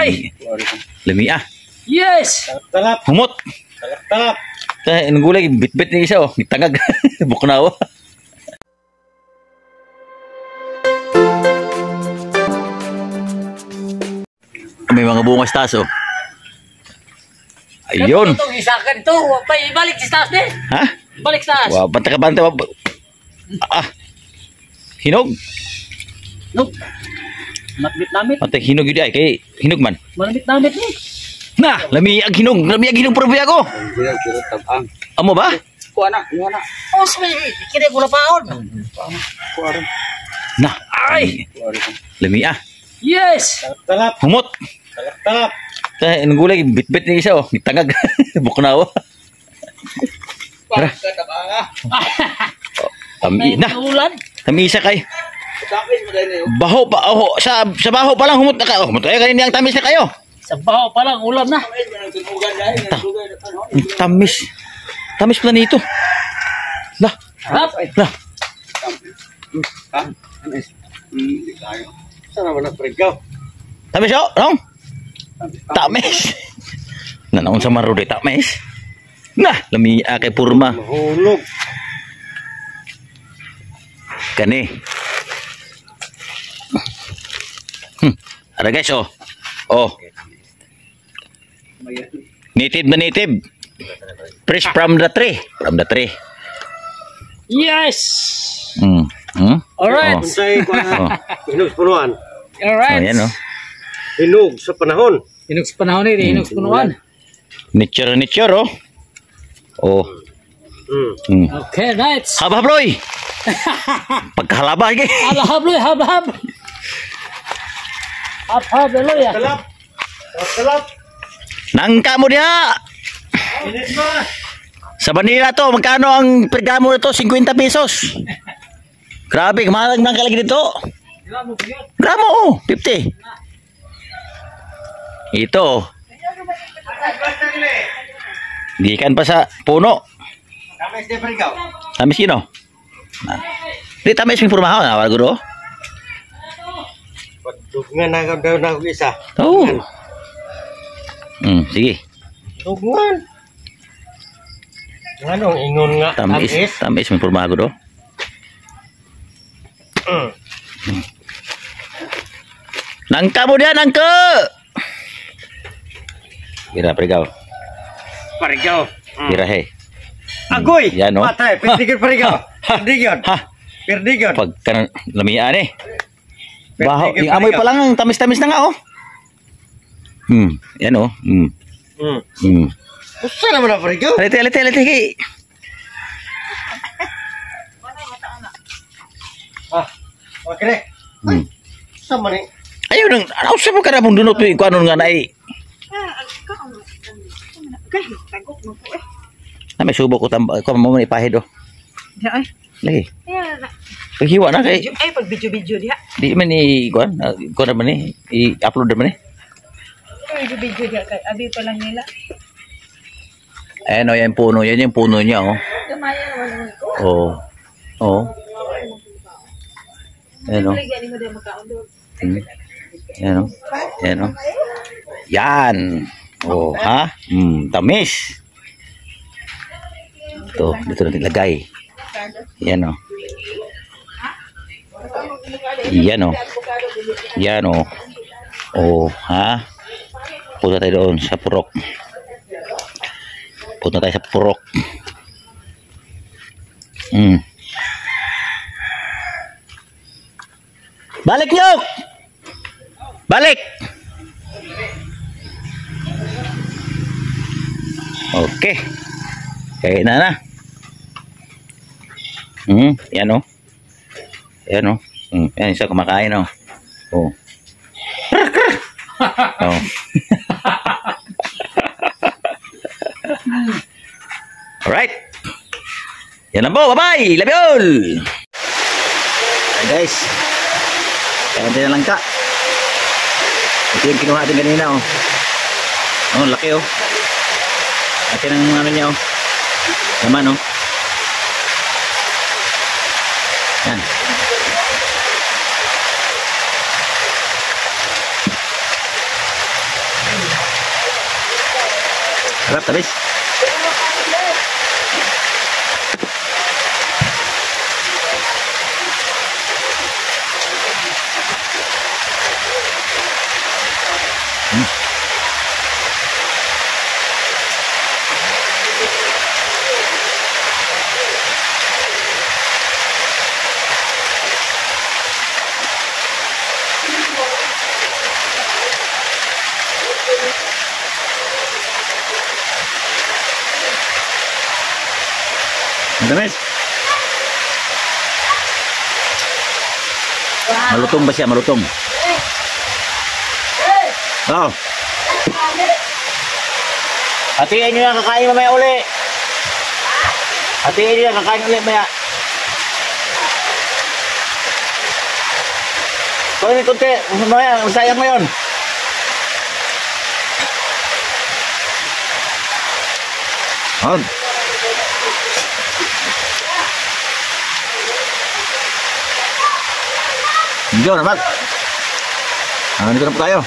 Ay! Lami ah. Yes! Talap. Humot. Talap. Ang gulay, bit-bit ni isa oh. Itangag. Buknaw. May mga bungas taas oh. Ayun. Ito, isa ka dito. Balik si Stas din. Ha? Balik Stas. Wow, banta-banta. Ah. Hinog. Nope. Matbit-namit. Patay hinog yun ay. Kay hinog man. Malamit-namit ni. Na, lamiag hinog. Lamiag hinog probi ako. Amo ba? Kuha na. Oh, sabi. Kini ko na paon. Kuha rin. Na, ay. Lami ah. Yes! Talap. Humot. Talap. Ang gulay, bit-bit ni isa oh. Itangag. Buknaw. Tara. Tami na. Ulan. Tamisa kay. Baho pa. Oh, sa baho pa lang humot na kayo. Humot kayo kanina ang tamis na kayo. Sa baho pa lang, ulan na. Tamis. Tamis pala nito. Lah. Harap. Lah. Sana ba nagpregaw? Tamis oh. Nong. Tamis. Nanaon sa marudi tamis. Nah, lami kay purma. Mahulog. Kani. Ara guys oh. Oh. Native na native. Fresh from the tree. From the tree. Yes! Alright. Unsay kuha na. Hinog sa punuan. Alright. Oh, yan oh. Hinog sa panahon. Hinog sa panahon ni, hinog sa punuan. Nature oh. Oh. Okay, right. Habloy. Pagkahalaba lagi. Habloy, hab. Habloy ya. Talap. Nangka mo diha. Inis ba? Sa Manila to, magkano ang pergamo nito? 50 pesos. Grabe, kumalag nang kalagi dito. Gramo oh, 50. Ito. Gikan pa sa puno. Tamis di pregaw. Tamis kino. Di tamis may purmahaw na, wala guro. Dugngan na daw na isa. Oh. Sige. Dugngan. Anong ingon nga? Tamis may purmahaw guro. Nangka mo diyan, nangka. Kira pregaw. Pregaw. Kira he. Agoy. Yan no. Patay, perdigyon pregaw. Perdigyon. Perdigyon. Pag lamian eh. Baho, Perdigyon, yung amoy pa lang ang tamis-tamis na nga oh. Yan oh. Usa naman na pregaw. Alite kay. Okay. Sama ni. Ayo nang ano sa mo kada mong dunot ko anon nga nai. Na may subo ko ko mo ni pahid oh. Di ay. Lagi. Ya. Paghiwa na kay. Ay pag video dia. Di man ni kuan naman ni i-upload naman ni. Video dia kay abi pa lang nila. Ayan o, yan puno. Yan yung puno niya, oh. Gamaya naman ko. Oo. Oo. Ayan o. Ayan o. Ayan o. Yan. Oh, ha? Tamis. Ito, dito natin lagay. Yan o. Yan o. Yan o. Oh, ha? Punta tayo doon sa purok. Punta tayo sa purok. Balik nyo! Balik! Okay. Kaya na. Yan o. Yan o. Yan isa kumakain o. Oh. Oh. Alright. Yan lang po. Bye-bye. Love you all. Ayan guys. Kaya natin na lang ka. Ito yung kinuha natin kanina oh. Oh, laki oh. Laki ng ano niya oh. Naman oh. Yan. Sarap, tabis. Tamis. Malutong ba siya? Malutong. Oh. Hatiin nyo yan, kakain mamaya uli. Hatiin nyo yan, kakain uli mamaya. Kunin kunti, mamaya, sayang mo yun. Oh. Enjoy naman. Dito na po tayo.